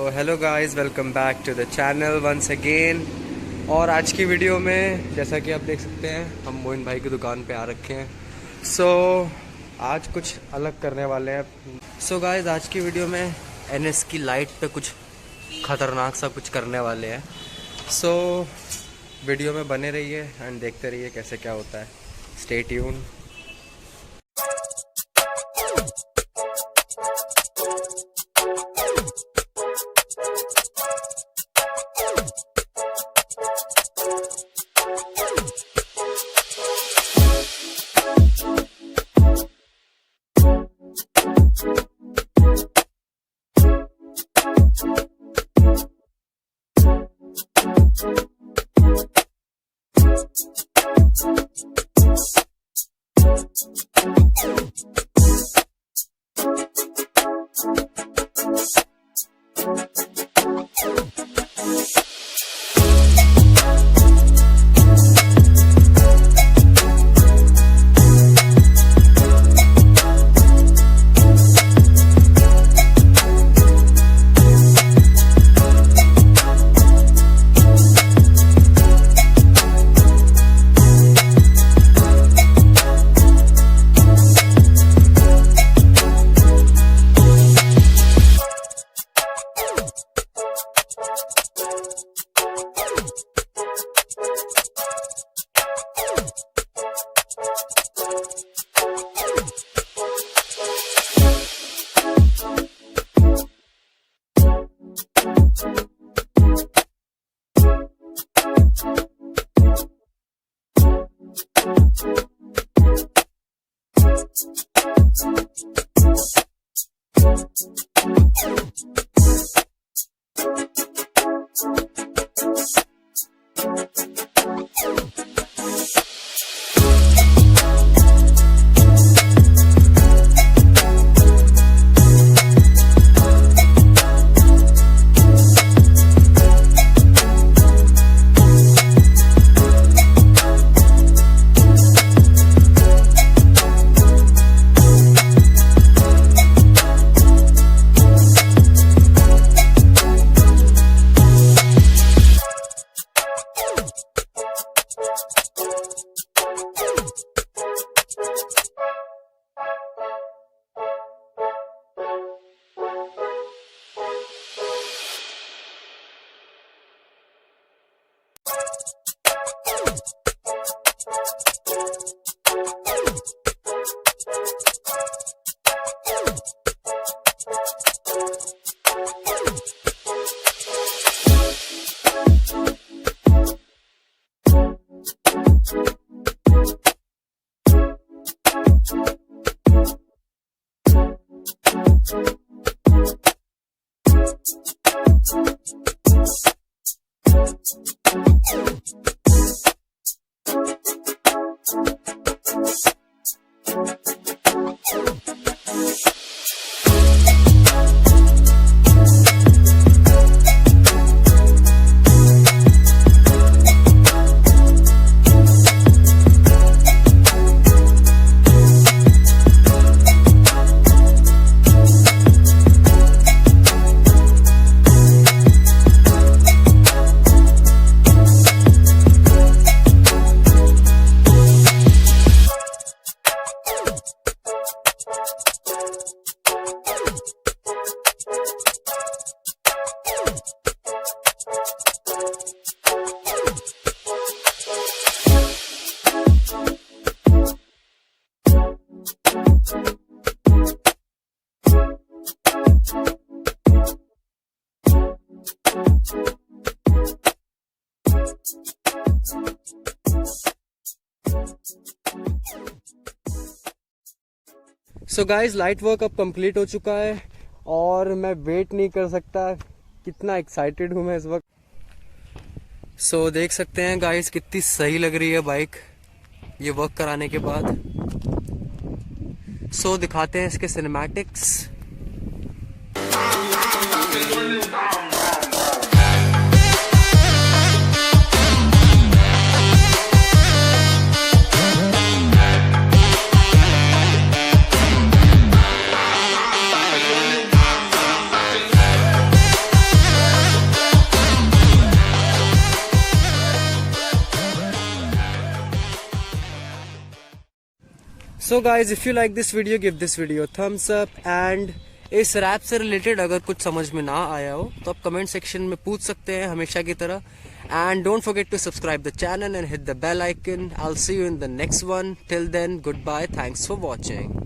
Hello guys, welcome back to the channel once again. और आज की वीडियो में जैसा कि आप देख सकते हैं हम मोइन भाई की दुकान पे आ रखे हैं। आज कुछ अलग करने वाले हैं। गाइस, आज की वीडियो में एनएस की लाइट पे कुछ ख़तरनाक सा कुछ करने वाले हैं। वीडियो में बने रहिए एंड देखते रहिए कैसे क्या होता है। Stay tune. Guys, light work अब कंप्लीट हो चुका है और मैं वेट नहीं कर सकता, कितना एक्साइटेड हूँ मैं इस वक्त। देख सकते हैं गाइस कितनी सही लग रही है बाइक ये वर्क कराने के बाद। दिखाते हैं इसके cinematics. So guys if you like this video give this video Thums up and इस रैप से रिलेटेड अगर कुछ समझ में ना आया हो तो आप कमेंट सेक्शन में पूछ सकते हैं हमेशा की तरह. And don't forget to subscribe the channel and hit the bell icon. I will see you in the next one. Till then good bye. Thanks for watching.